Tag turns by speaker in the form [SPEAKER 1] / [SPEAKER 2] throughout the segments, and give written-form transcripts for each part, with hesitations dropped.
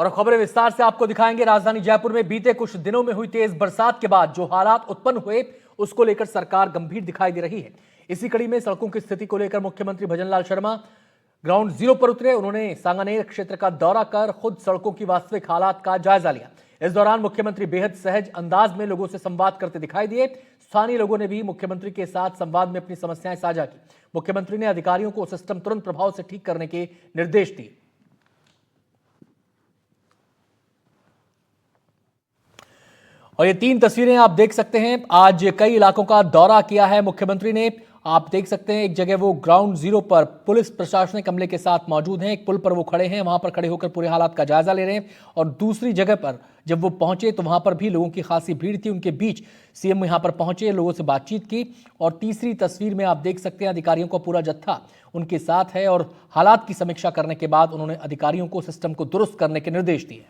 [SPEAKER 1] और अब खबरें विस्तार से आपको दिखाएंगे। राजधानी जयपुर में बीते कुछ दिनों में हुई तेज बरसात के बाद जो हालात उत्पन्न हुए उसको लेकर सरकार गंभीर दिखाई दे रही है। इसी कड़ी में सड़कों की स्थिति को लेकर मुख्यमंत्री भजनलाल शर्मा ग्राउंड जीरो पर उतरे। उन्होंने सांगानेर क्षेत्र का दौरा कर खुद सड़कों की वास्तविक हालात का जायजा लिया। इस दौरान मुख्यमंत्री बेहद सहज अंदाज में लोगों से संवाद करते दिखाई दिए। स्थानीय लोगों ने भी मुख्यमंत्री के साथ संवाद में अपनी समस्याएं साझा की। मुख्यमंत्री ने अधिकारियों को सिस्टम तुरंत प्रभाव से ठीक करने के निर्देश दिए। और ये 3 तस्वीरें आप देख सकते हैं। आज कई इलाकों का दौरा किया है मुख्यमंत्री ने। आप देख सकते हैं एक जगह वो ग्राउंड जीरो पर पुलिस प्रशासनिक अमले के साथ मौजूद हैं। एक पुल पर वो खड़े हैं, वहां पर खड़े होकर पूरे हालात का जायजा ले रहे हैं। और दूसरी जगह पर जब वो पहुंचे तो वहां पर भी लोगों की खासी भीड़ थी। उनके बीच सीएम यहां पर पहुंचे, लोगों से बातचीत की। और तीसरी तस्वीर में आप देख सकते हैं अधिकारियों का पूरा जत्था उनके साथ है और हालात की समीक्षा करने के बाद उन्होंने अधिकारियों को सिस्टम को दुरुस्त करने के निर्देश दिए।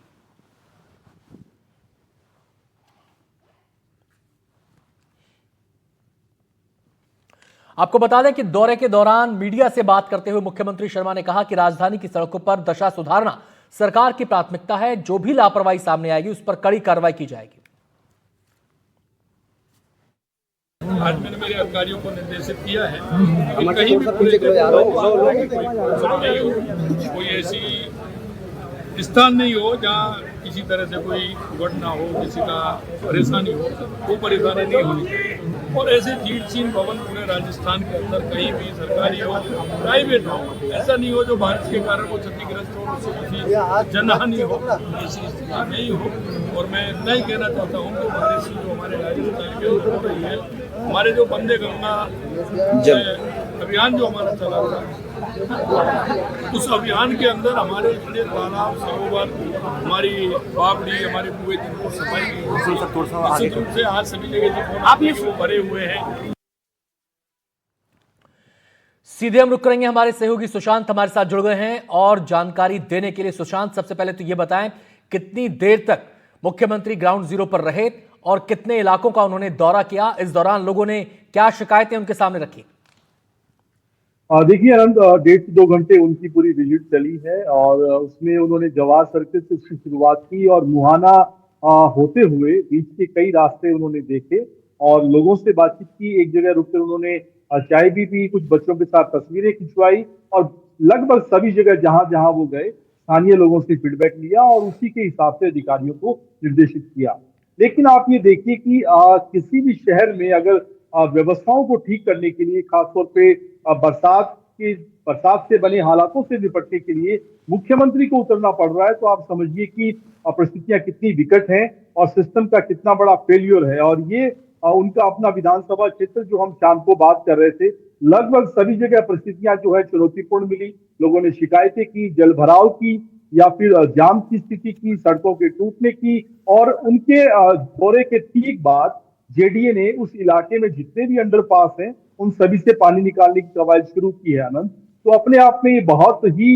[SPEAKER 1] आपको बता दें कि दौरे के दौरान मीडिया से बात करते हुए मुख्यमंत्री शर्मा ने कहा कि राजधानी की सड़कों पर दशा सुधारना सरकार की प्राथमिकता है। जो भी लापरवाही सामने आएगी उस पर कड़ी कार्रवाई की जाएगी।
[SPEAKER 2] आज मैंने मेरे अधिकारियों को निर्देशित किया है कि कहीं भी कोई ऐसी स्थान नहीं हो जहाँ किसी तरह से कोई घटना हो, किसी का परेशानी हो, वो परेशानी नहीं होनी चाहिए। और ऐसे जीर्ण भवन पूरे राजस्थान के अंदर कहीं भी सरकारी हो, प्राइवेट हो, ऐसा नहीं हो जो बारिश के कारण वो क्षतिग्रस्त हो, उससे किसी जनहानि हो, ऐसी स्थिति नहीं हो। और मैं इतना ही कहना चाहता हूँ कि बारिश जो हमारे राजस्थान के अंदर हो रही है, हमारे जो वंदे गंगा अभियान जो हमारा चला हुआ है, उस अभियान के अंदर हमारे जितने तालाब, सरोवर, हमारी बावड़ी, हमारे कुएं की सफाई निश्चित रूप से आज सभी जगह आप ये भरे हुए हैं।
[SPEAKER 1] सीधे हम रुक करेंगे। हमारे सहयोगी सुशांत हमारे साथ जुड़ गए हैं और जानकारी देने के लिए। सुशांत, सबसे पहले तो ये बताएं कितनी देर तक मुख्यमंत्री ग्राउंड जीरो पर रहे और कितने इलाकों का उन्होंने दौरा किया? इस दौरान लोगों ने क्या शिकायतें उनके सामने रखी?
[SPEAKER 3] देखिए अनंत, 1.5 से 2 घंटे उनकी पूरी विजिट चली है और उसमें उन्होंने जवाहर सर्किल से उसकी शुरुआत की और मुहाना होते हुए बीच के कई रास्ते उन्होंने देखे और लोगों से बातचीत की। एक जगह रुककर उन्होंने चाय भी पी, कुछ बच्चों के साथ तस्वीरें खिंचवाई और लगभग सभी जगह जहां जहां वो गए स्थानीय लोगों से फीडबैक लिया और उसी के हिसाब से अधिकारियों को निर्देशित किया। लेकिन आप ये देखिए कि किसी भी शहर में अगर व्यवस्थाओं को ठीक करने के लिए, खासतौर पे बरसात से बने हालातों से निपटने के लिए मुख्यमंत्री को उतरना पड़ रहा है, तो आप समझिए कि परिस्थितियां कितनी विकट हैं और सिस्टम का कितना बड़ा फेल्यूर है। और ये उनका अपना विधानसभा क्षेत्र जो हम शाम को बात कर रहे थे, लगभग सभी जगह परिस्थितियां जो है चुनौतीपूर्ण मिली। लोगों ने शिकायतें की, जल भराव की या फिर जाम की स्थिति की, सड़कों के टूटने की। और उनके दौरे के ठीक बाद जेडीए ने उस इलाके में जितने भी अंडरपास हैं उन सभी से पानी निकालने की कवायद शुरू की है आनंद। तो अपने आप में ये बहुत ही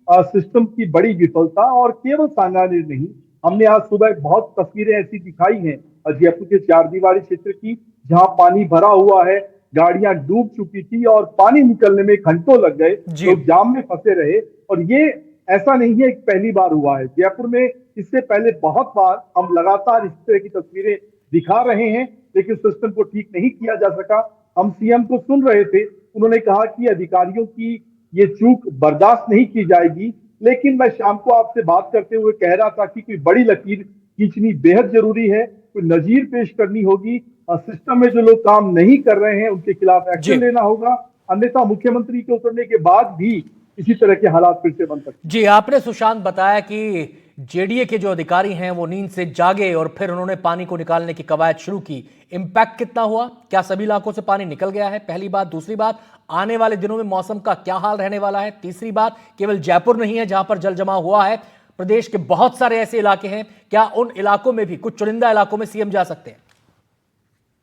[SPEAKER 3] सिस्टम की बड़ी विफलता। और केवल सांगानेर नहीं, हमने आज सुबह बहुत तस्वीरें ऐसी दिखाई हैं जयपुर के 4 दीवारी क्षेत्र की, जहां पानी भरा हुआ है, गाड़ियां डूब चुकी थी और पानी निकलने में घंटों लग गए, लोग जाम में फंसे रहे। और ये ऐसा नहीं है कि पहली बार हुआ है जयपुर में, इससे पहले बहुत बार हम लगातार इस तरह की तस्वीरें दिखा रहे हैं, लेकिन सिस्टम को ठीक नहीं किया जा सका। हम सीएम को सुन रहे थे, उन्होंने कहा कि अधिकारियों की ये चूक बर्दाश्त नहीं की जाएगी। लेकिन मैं शाम को आपसे बात करते हुए कह रहा था कि कोई बड़ी लकीर खींचनी बेहद जरूरी है, कोई नजीर पेश करनी होगी। सिस्टम में जो लोग काम नहीं कर रहे हैं उनके खिलाफ एक्शन लेना होगा, अन्यथा मुख्यमंत्री के उतरने के बाद भी इसी तरह के हालात फिर से बन सकते हैं।
[SPEAKER 1] जी, आपने सुशांत बताया कि जेडीए के जो अधिकारी हैं वो नींद से जागे और फिर उन्होंने पानी को निकालने की कवायद शुरू की। इंपैक्ट कितना हुआ? क्या सभी इलाकों से पानी निकल गया है? पहली बात। दूसरी बात, आने वाले दिनों में मौसम का क्या हाल रहने वाला है? तीसरी बात, केवल जयपुर नहीं है जहां पर जल जमाव हुआ है, प्रदेश के बहुत सारे ऐसे इलाके हैं, क्या उन इलाकों में भी, कुछ चुनिंदा इलाकों में सीएम जा सकते हैं?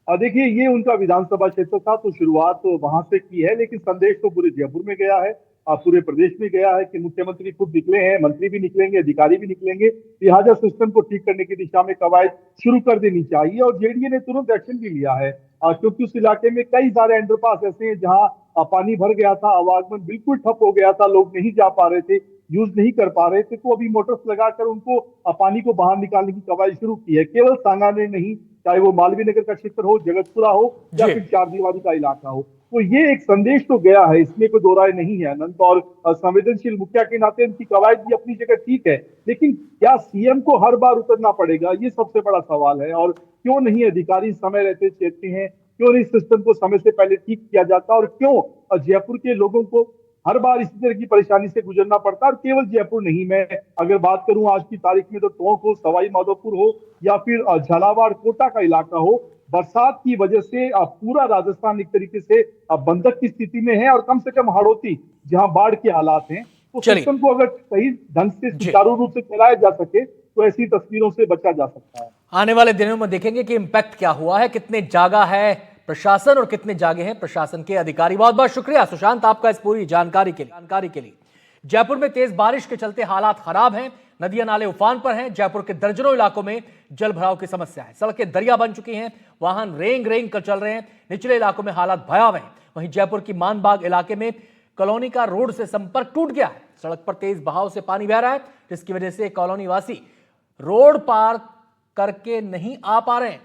[SPEAKER 3] देखिए, ये उनका विधानसभा क्षेत्र था तो शुरुआत तो वहां से की है, लेकिन संदेश तो पूरे जयपुर में गया है, पूरे प्रदेश में गया है कि मुख्यमंत्री खुद निकले हैं, मंत्री भी निकलेंगे, अधिकारी भी निकलेंगे। लिहाजा सिस्टम को ठीक करने की दिशा में कवायद शुरू कर देनी चाहिए और जेडीए ने तुरंत एक्शन भी लिया है, क्योंकि उस इलाके में कई सारे अंडरपास ऐसे हैं जहां पानी भर गया था, आवागमन बिल्कुल ठप हो गया था, लोग नहीं जा पा रहे थे। यूज नहीं कर पा रहे थे, तो अभी मोटर्स लगाकर उनको पानी को बाहर निकालने की कवायद शुरू की है। केवल सांगानेर नहीं, चाहे वो मालवीय नगर का क्षेत्र हो, जगतपुरा हो या
[SPEAKER 1] जी।
[SPEAKER 3] फिर चारदीवारी का इलाका हो। तो ये एक संदेश तो गया है, इसमें कोई दो राय नहीं है अनंत। और संवेदनशील मुखिया के नाते उनकी कवायद भी अपनी जगह ठीक है, लेकिन क्या सीएम को हर बार उतरना पड़ेगा, ये सबसे बड़ा सवाल है। और क्यों नहीं अधिकारी समय रहते चेतते हैं, क्यों नहीं सिस्टम को समय से पहले ठीक किया जाता, और क्यों जयपुर के लोगों को हर बार इसी तरह की परेशानी से गुजरना पड़ता है। और केवल जयपुर नहीं, मैं अगर बात करूं आज की तारीख में, तो टोंक हो, सवाई माधोपुर हो या फिर झालावाड़ कोटा का इलाका हो, बरसात की वजह से पूरा राजस्थान एक तरीके से बंधक की स्थिति में है। और कम से कम हाड़ौती, जहां बाढ़ के हालात हैं, तो
[SPEAKER 1] चलिए।
[SPEAKER 3] सिस्टम को अगर सही ढंग से
[SPEAKER 1] जी।
[SPEAKER 3] सुचारू रूप से चलाया जा सके तो ऐसी तस्वीरों से बचा जा सकता है।
[SPEAKER 1] आने वाले दिनों में देखेंगे कि इंपैक्ट क्या हुआ है, कितने जागा है प्रशासन और कितने जागे हैं प्रशासन के अधिकारी। बहुत बहुत शुक्रिया सुशांत आपका इस पूरी जानकारी के लिए। जयपुर में तेज बारिश के चलते हालात खराब हैं, नदियां नाले उफान पर हैं। जयपुर के दर्जनों इलाकों में जल भराव की समस्या है, सड़कें दरिया बन चुकी हैं, वाहन रेंग रेंग कर चल रहे हैं। निचले इलाकों में हालात भयावह हैं। वहीं जयपुर की मानबाग इलाके में कॉलोनी का रोड से संपर्क टूट गया है। सड़क पर तेज बहाव से पानी बह रहा है, जिसकी वजह से कॉलोनी वासी रोड पार करके नहीं आ पा रहे हैं।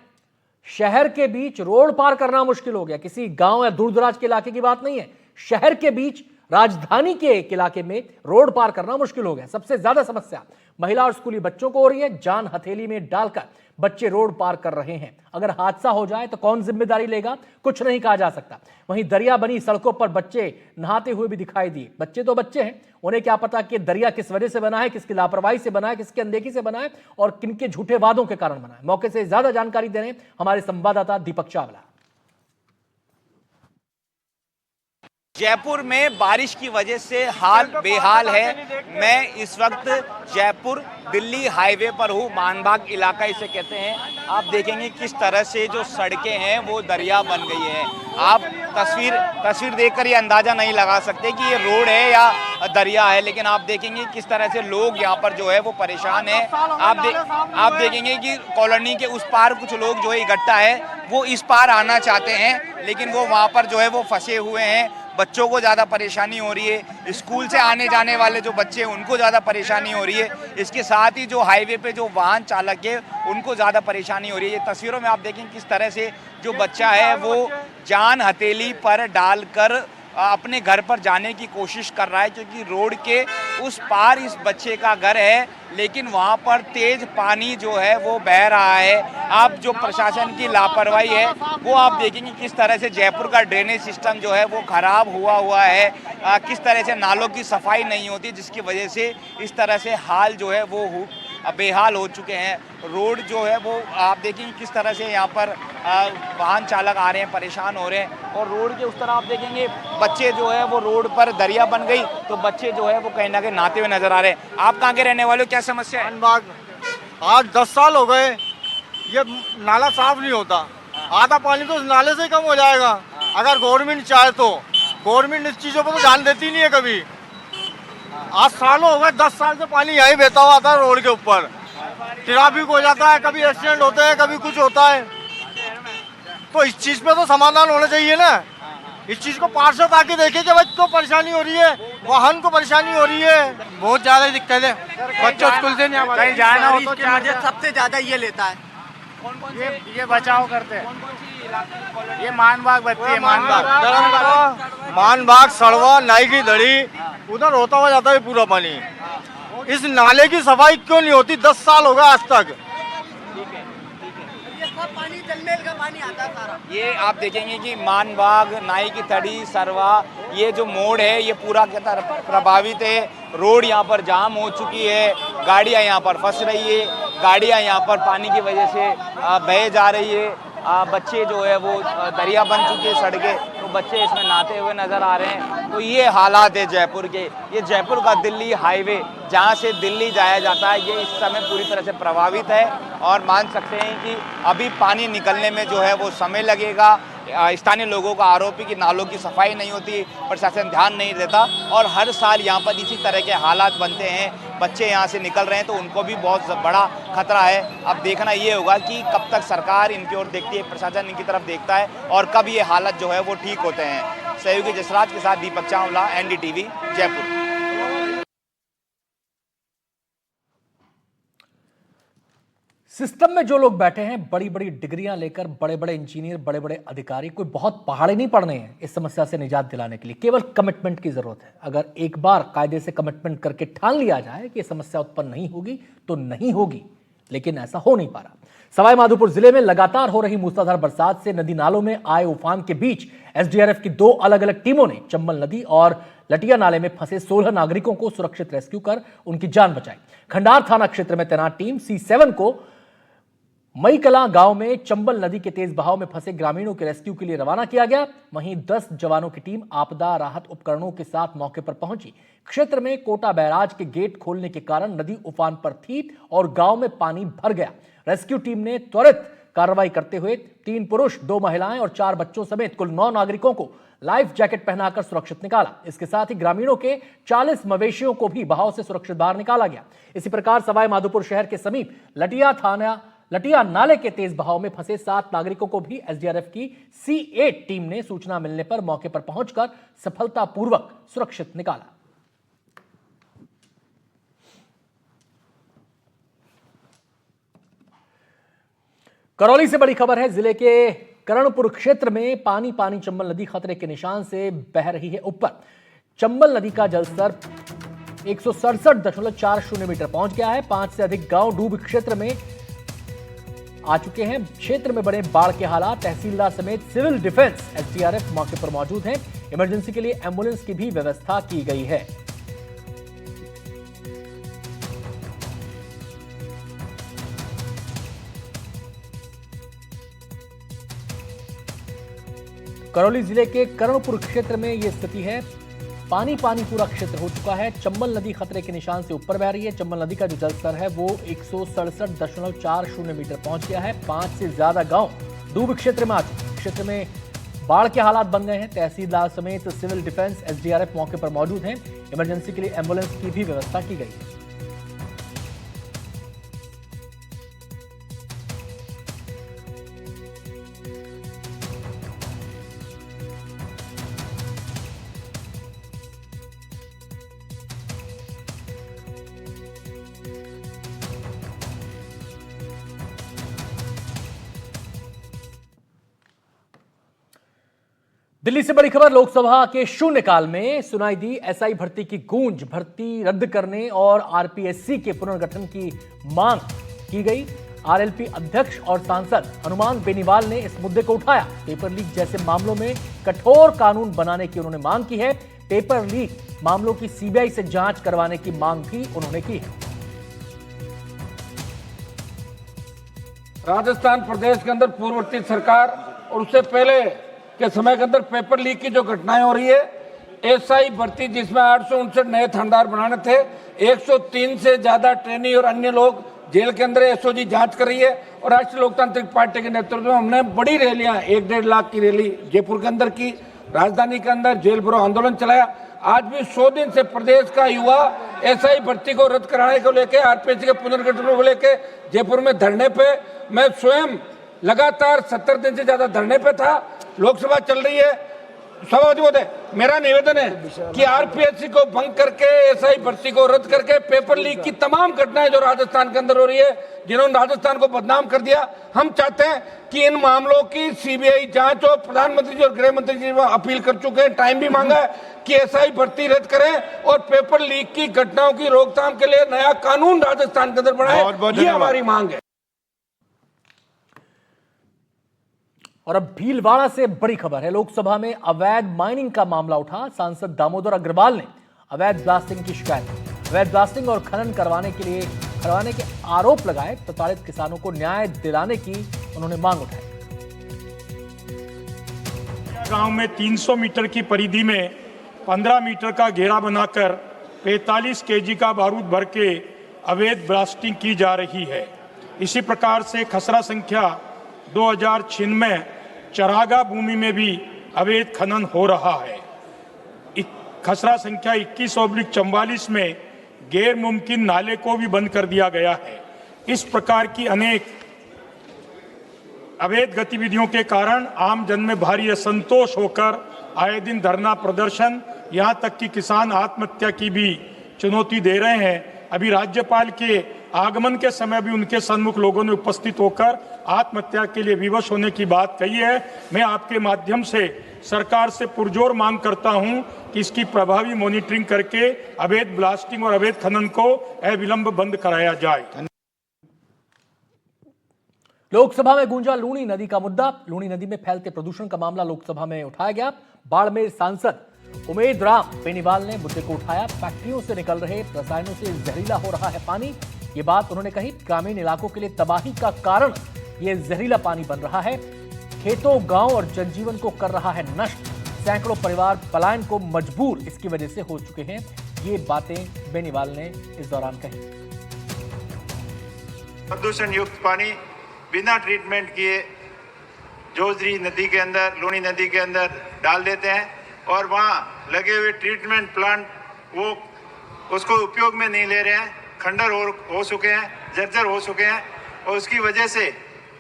[SPEAKER 1] शहर के बीच रोड पार करना मुश्किल हो गया। किसी गांव या दूर दराज के इलाके की बात नहीं है, शहर के बीच राजधानी के एक इलाके में रोड पार करना मुश्किल हो गया। सबसे ज्यादा समस्या महिला और स्कूली बच्चों को हो रही है। जान हथेली में डालकर बच्चे रोड पार कर रहे हैं। अगर हादसा हो जाए तो कौन जिम्मेदारी लेगा, कुछ नहीं कहा जा सकता। वहीं दरिया बनी सड़कों पर बच्चे नहाते हुए भी दिखाई दिए। बच्चे तो बच्चे हैं, उन्हें क्या पता कि दरिया किस वजह से बना है, किसकी लापरवाही से बना है, किसकी अनदेखी से बना है और किनके झूठे वादों के कारण बना है। मौके से ज्यादा जानकारी दे रहे हैं हमारे संवाददाता दीपक चावला।
[SPEAKER 4] जयपुर में बारिश की वजह से हाल बेहाल है। मैं इस वक्त जयपुर दिल्ली हाईवे पर हूँ, मानबाग इलाका इसे कहते हैं। आप देखेंगे किस तरह से जो सड़कें हैं वो दरिया बन गई हैं। आप तस्वीर देखकर ये अंदाजा नहीं लगा सकते कि ये रोड है या दरिया है, लेकिन आप देखेंगे किस तरह से लोग यहाँ पर जो है वो परेशान हैं। आप देखेंगे कि कॉलोनी के उस पार कुछ लोग जो है इकट्ठा है, वो इस पार आना चाहते हैं, लेकिन वो वहाँ पर जो है वो फंसे हुए हैं। बच्चों को ज़्यादा परेशानी हो रही है, स्कूल से आने जाने वाले जो बच्चे हैं उनको ज़्यादा परेशानी हो रही है। इसके साथ ही जो हाईवे पे जो वाहन चालक है उनको ज़्यादा परेशानी हो रही है। ये तस्वीरों में आप देखें किस तरह से जो बच्चा है वो जान हथेली पर डालकर अपने घर पर जाने की कोशिश कर रहा है, क्योंकि रोड के उस पार इस बच्चे का घर है, लेकिन वहाँ पर तेज पानी जो है वो बह रहा है। आप जो प्रशासन की लापरवाही है वो आप देखेंगे किस तरह से जयपुर का ड्रेनेज सिस्टम जो है वो खराब हुआ है। किस तरह से नालों की सफाई नहीं होती, जिसकी वजह से इस तरह से हाल जो है वो बेहाल हो चुके हैं। रोड जो है वो आप देखेंगे किस तरह से यहाँ पर वाहन चालक आ रहे हैं, परेशान हो रहे हैं। और रोड के उस तरह आप देखेंगे बच्चे जो है वो रोड पर दरिया बन गई तो बच्चे जो है वो कहीं ना कहीं नहाते हुए नजर आ रहे हैं। आप कहाँ के रहने वाले हो, क्या समस्या है?
[SPEAKER 5] आज 10 साल हो गए ये नाला साफ नहीं होता। आधा पानी तो उस नाले से ही कम हो जाएगा अगर गवर्नमेंट चाहे तो। गवर्नमेंट इस चीज़ों पर तो ध्यान देती नहीं है कभी। आज सालों हो गए, 10 साल से पानी यहीं बहता हुआ आता है रोड के ऊपर। ट्रैफिक हो जाता है, कभी एक्सीडेंट होते हैं, कभी कुछ होता है। तो इस चीज़ पे तो समाधान होना चाहिए ना। इस चीज़ को पार्षद आके देखे कि बच्चों को परेशानी हो रही है, वाहन को परेशानी हो रही है, बहुत ज़्यादा दिक्कत है। बच्चों स्कूल से कहीं जाना हो तो
[SPEAKER 6] मुझे सबसे ज्यादा ये लेता है।
[SPEAKER 5] ये बचाव करते हैं। ये मानबाग बच्चे हैं, मानबाग सड़वा नाई की धड़ी उधर होता हुआ जाता है पूरा पानी। इस नाले की सफाई क्यों नहीं होती? 10 साल हो गए आज तक।
[SPEAKER 6] ये सब पानी जलमेल का पानी आता है सारा।
[SPEAKER 4] ये आप देखेंगे कि मानबाग, नाई की थड़ी, सरवा, ये जो मोड़ है ये पूरा क्या प्रभावित है। रोड यहाँ पर जाम हो चुकी है, गाड़ियाँ यहाँ पर फंस रही है, गाड़ियाँ यहाँ पर पानी की वजह से बह जा रही है। बच्चे जो है वो दरिया बन चुकी है सड़कें, तो बच्चे इसमें नहाते हुए नज़र आ रहे हैं। तो ये हालात है जयपुर के। ये जयपुर का दिल्ली हाईवे जहाँ से दिल्ली जाया जाता है ये इस समय पूरी तरह से प्रभावित है और मान सकते हैं कि अभी पानी निकलने में जो है वो समय लगेगा। स्थानीय लोगों का आरोप है कि नालों की सफाई नहीं होती, प्रशासन ध्यान नहीं देता और हर साल यहाँ पर इसी तरह के हालात बनते हैं। बच्चे यहाँ से निकल रहे हैं तो उनको भी बहुत बड़ा खतरा है। अब देखना ये होगा कि कब तक सरकार इनकी ओर देखती है, प्रशासन इनकी तरफ देखता है और कब ये हालत जो है वो ठीक होते हैं। सहयोगी जसराज के साथ दीपक चावला, NDTV, जयपुर।
[SPEAKER 1] सिस्टम में जो लोग बैठे हैं बड़ी बड़ी डिग्रियां लेकर, बड़े बड़े इंजीनियर, बड़े बड़े अधिकारी, कोई बहुत पहाड़े नहीं पढ़ने हैं इस समस्या से निजात दिलाने के लिए। केवल कमिटमेंट की जरूरत है। अगर एक बार कायदे से कमिटमेंट करके ठान लिया जाए कि यह समस्या उत्पन्न नहीं होगी तो नहीं होगी, लेकिन ऐसा हो नहीं पा रहा। सवाई माधोपुर जिले में लगातार हो रही मूसलाधार बरसात से नदी नालों में आए उफान के बीच एसडीआरएफ की 2 अलग अलग टीमों ने चंबल नदी और लटिया नाले में फंसे 16 नागरिकों को सुरक्षित रेस्क्यू कर उनकी जान बचाई। खंडार थाना क्षेत्र में तैनात टीम C7 को मई कला गांव में चंबल नदी के तेज बहाव में फंसे ग्रामीणों के रेस्क्यू के लिए रवाना किया गया। वहीं 10 जवानों की टीम आपदा राहत उपकरणों के साथ मौके पर पहुंची। क्षेत्र में कोटा बैराज के गेट खोलने के कारण नदी उफान पर थी और गांव में पानी भर गया। रेस्क्यू टीम ने त्वरित कार्रवाई करते हुए 3 पुरुष, 2 महिलाएं और 4 बच्चों समेत कुल 9 नागरिकों को लाइफ जैकेट पहनाकर सुरक्षित निकाला। इसके साथ ही ग्रामीणों के 40 मवेशियों को भी बहाव से सुरक्षित बाहर निकाला गया। इसी प्रकार सवाई माधोपुर शहर के समीप लटिया नाले के तेज बहाव में फंसे 7 नागरिकों को भी एसडीआरएफ की C8 टीम ने सूचना मिलने पर मौके पर पहुंचकर सफलतापूर्वक सुरक्षित निकाला। करौली से बड़ी खबर है। जिले के करणपुर क्षेत्र में पानी चंबल नदी खतरे के निशान से बह रही है ऊपर। चंबल नदी का जलस्तर 167.40 मीटर पहुंच गया है। 5 से अधिक गांव डूब क्षेत्र में आ चुके हैं। क्षेत्र में बने बाढ़ के हालात। तहसीलदार समेत सिविल डिफेंस एसडीआरएफ मौके पर मौजूद हैं। इमरजेंसी के लिए एम्बुलेंस की भी व्यवस्था की गई है। करौली जिले के करणपुर क्षेत्र में यह स्थिति है। पानी पूरा क्षेत्र हो चुका है। चंबल नदी खतरे के निशान से ऊपर बह रही है। चंबल नदी का जो जलस्तर है वो 167.40 मीटर पहुंच गया है। 5 से ज्यादा गांव डूब क्षेत्र में आ चुके। क्षेत्र में बाढ़ के हालात बन गए हैं। तहसीलदार समेत सिविल डिफेंस एसडीआरएफ मौके पर मौजूद हैं। इमरजेंसी के लिए एम्बुलेंस की भी व्यवस्था की गई है। दिल्ली से बड़ी खबर। लोकसभा के शून्यकाल में सुनाई दी एसआई भर्ती की गूंज। भर्ती रद्द करने और आरपीएससी के पुनर्गठन की मांग की गई। आरएलपी अध्यक्ष और सांसद हनुमान बेनीवाल ने इस मुद्दे को उठाया। पेपर लीक जैसे मामलों में कठोर कानून बनाने की उन्होंने मांग की है। पेपर लीक मामलों की सीबीआई से जांच करवाने की मांग भी उन्होंने की है।
[SPEAKER 7] राजस्थान प्रदेश के अंदर पूर्ववर्ती सरकार और उससे पहले के समय के अंदर पेपर लीक की जो घटनाएं हो रही है, एसआई भर्ती जिसमें 859 नए थानेदार बनाने थे, 103 से ज्यादा ट्रेनी और अन्य लोग जेल के अंदर एसओजी जांच कर रही है। और राष्ट्रीय लोकतांत्रिक पार्टी के नेतृत्व में हमने बड़ी रैलियां 1-1.5 लाख की रैली जयपुर के अंदर की, राजधानी के अंदर जेल भरो आंदोलन चलाया। आज भी 100 दिन से प्रदेश का युवा एसआई भर्ती को रद्द कराने को लेकर, आरपीएससी के पुनर्गठन को लेकर जयपुर में धरने पे, मैं स्वयं लगातार 70 दिन से ज्यादा धरने पे था। लोकसभा चल रही है। सभापति महोदय, मेरा निवेदन है कि आरपीएससी को भंग करके एसआई भर्ती को रद्द करके पेपर लीक की तमाम घटनाएं जो राजस्थान के अंदर हो रही है, जिन्होंने राजस्थान को बदनाम कर दिया, हम चाहते हैं कि इन मामलों की सीबीआई जांच हो। प्रधानमंत्री जी और गृह मंत्री जी अपील कर चुके हैं, टाइम भी मांगा है कि एसआई भर्ती रद्द करें और पेपर लीक की घटनाओं की रोकथाम के लिए नया कानून राजस्थान के अंदर बनाए। ये हमारी मांग है।
[SPEAKER 1] और अब भीलवाड़ा से बड़ी खबर है। लोकसभा में अवैध माइनिंग का मामला उठा। सांसद दामोदर अग्रवाल ने अवैध ब्लास्टिंग की शिकायत की। अवैध ब्लास्टिंग और खनन करवाने के आरोप लगाए। प्रताड़ित किसानों को न्याय दिलाने की उन्होंने मांग उठाई।
[SPEAKER 8] गांव में 300 मीटर की परिधि में 15 मीटर का घेरा बनाकर 45 केजी का बारूद भर के अवैध ब्लास्टिंग की जा रही है। इसी प्रकार से खसरा संख्या 2006 में चरागा भूमि में भी अवैध खनन हो रहा है। खसरा संख्या 21/44 में गैर मुमकिन नाले को भी बंद कर दिया गया है। इस प्रकार की अनेक अवैध गतिविधियों के कारण आम जन में भारी असंतोष होकर आए दिन धरना प्रदर्शन, यहाँ तक कि किसान आत्महत्या की भी चुनौती दे रहे हैं। अभी राज्यपाल के आगमन के समय भी उनके सन्मुख लोगों ने उपस्थित होकर आत्महत्या के लिए विवश होने की बात कही है। मैं आपके माध्यम से सरकार से पुरजोर मांग करता हूं कि इसकी प्रभावी मॉनिटरिंग करके अवैध ब्लास्टिंग और अवैध खनन को अविलंब बंद कराया जाए।
[SPEAKER 1] लोकसभा में गूंजा लूनी नदी का मुद्दा। लूनी नदी में फैलते प्रदूषण का मामला लोकसभा में उठाया गया। बाड़मेर सांसद उमेद राम बेनीवाल ने मुद्दे को उठाया। फैक्ट्रियों से निकल रहे रसायनों से जहरीला हो रहा है पानी, ये बात उन्होंने कही। ग्रामीण इलाकों के लिए तबाही का कारण ये जहरीला पानी बन रहा है, खेतों, गांव और जनजीवन को कर रहा है नष्ट। सैकड़ों परिवार पलायन को मजबूर इसकी वजह से हो चुके हैं। ये बातें बेनीवाल ने इस दौरान कही।
[SPEAKER 9] प्रदूषण युक्त पानी बिना ट्रीटमेंट किए जोजरी नदी के अंदर, लूनी नदी के अंदर डाल देते हैं और वहाँ लगे हुए ट्रीटमेंट प्लांट वो उसको उपयोग में नहीं ले रहे हैं, खंडर हो चुके हैं, जर्जर हो चुके हैं और उसकी वजह से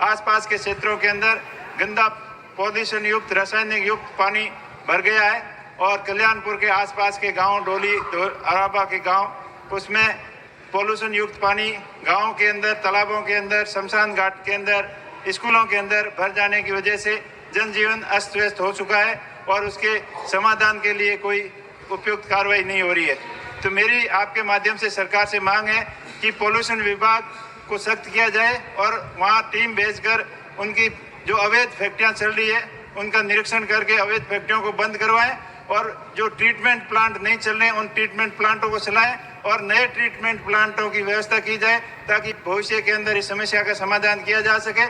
[SPEAKER 9] आसपास के क्षेत्रों के अंदर गंदा पॉल्यूशन युक्त, रासायनिक युक्त पानी भर गया है। और कल्याणपुर के आसपास के गांव, डोली, अराबा के गांव, उसमें पॉल्यूशन युक्त पानी गांवों के अंदर, तालाबों के अंदर, शमशान घाट के अंदर, स्कूलों के अंदर भर जाने की वजह से जनजीवन अस्त व्यस्त हो चुका है और उसके समाधान के लिए कोई उपयुक्त कार्रवाई नहीं हो रही है। तो मेरी आपके माध्यम से सरकार से मांग है कि पॉल्यूशन विभाग को सख्त किया जाए और वहाँ टीम भेजकर उनकी जो अवैध फैक्ट्रियाँ चल रही है उनका निरीक्षण करके अवैध फैक्ट्रियों को बंद करवाएं और जो ट्रीटमेंट प्लांट नहीं चल रहे हैं उन ट्रीटमेंट प्लांटों को चलाएं और नए ट्रीटमेंट प्लांटों की व्यवस्था की जाए ताकि भविष्य के अंदर इस समस्या का समाधान किया जा सके।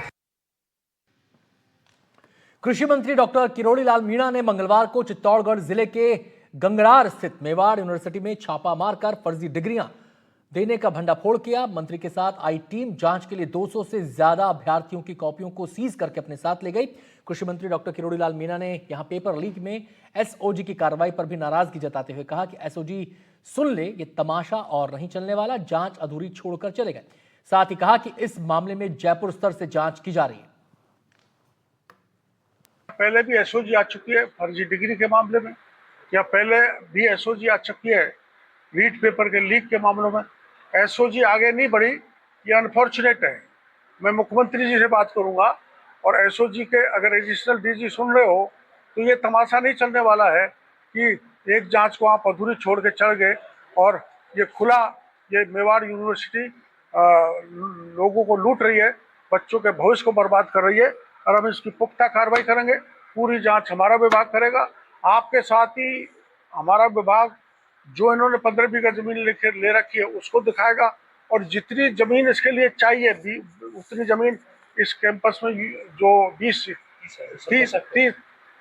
[SPEAKER 1] कृषि मंत्री डॉक्टर किरोड़ी लाल मीणा ने मंगलवार को चित्तौड़गढ़ जिले के गंगरार स्थित मेवाड़ यूनिवर्सिटी में छापा मारकर फर्जी डिग्रियां देने का भंडाफोड़ किया। मंत्री के साथ आई टीम जांच के लिए 200 से ज्यादा अभ्यर्थियों की कॉपियों को सीज करके अपने साथ ले गई। कृषि मंत्री डॉक्टर किरोड़ी लाल मीणा ने यहां पेपर लीक में एसओजी की कार्रवाई पर भी नाराजगी जताते हुए कहा कि एसओजी सुन ले, ये तमाशा और नहीं चलने वाला, जांच अधूरी छोड़कर चले गए। साथ ही कहा कि इस मामले में जयपुर स्तर से जांच की जा रही है।
[SPEAKER 10] पहले भी एसओजी आ चुकी है फर्जी डिग्री के मामले में, या पहले भी एसओजी आ चुकी है रीट पेपर के लीक के मामलों में। एसओजी आगे नहीं बढ़ी, ये अनफॉर्चुनेट है। मैं मुख्यमंत्री जी से बात करूंगा और एसओजी के अगर एडिशनल डीजी सुन रहे हो तो ये तमाशा नहीं चलने वाला है कि एक जांच को आप अधूरी छोड़ के चढ़ गए और ये खुला, ये मेवाड़ यूनिवर्सिटी लोगों को लूट रही है, बच्चों के भविष्य को बर्बाद कर रही है और हम इसकी पुख्ता कार्रवाई करेंगे। पूरी जांच हमारा विभाग करेगा, आपके साथ ही हमारा विभाग जो इन्होंने 15 बीघा जमीन ले रखी है उसको दिखाएगा और जितनी जमीन इसके लिए चाहिए उतनी जमीन इस कैंपस में जो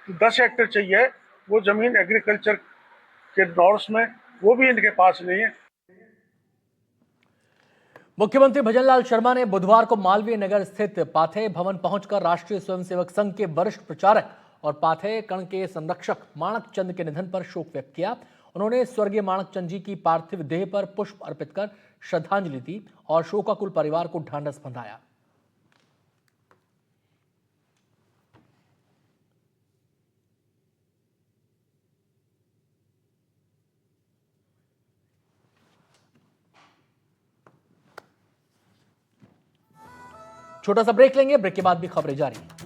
[SPEAKER 10] 10 हेक्टेयर चाहिए वो जमीन एग्रीकल्चर के नॉर्म्स में वो भी इनके पास नहीं है।
[SPEAKER 1] मुख्यमंत्री भजनलाल शर्मा ने बुधवार को मालवीय नगर स्थित पाथेय भवन पहुंचकर राष्ट्रीय स्वयंसेवक संघ के वरिष्ठ प्रचारक और पाथेय कण के संरक्षक माणक चंद के निधन पर शोक व्यक्त किया। उन्होंने स्वर्गीय माणक चंद जी की पार्थिव देह पर पुष्प अर्पित कर श्रद्धांजलि दी और शोकाकुल परिवार को ढांढस बंधाया। छोटा सा ब्रेक लेंगे, ब्रेक के बाद भी खबरें जारी हैं।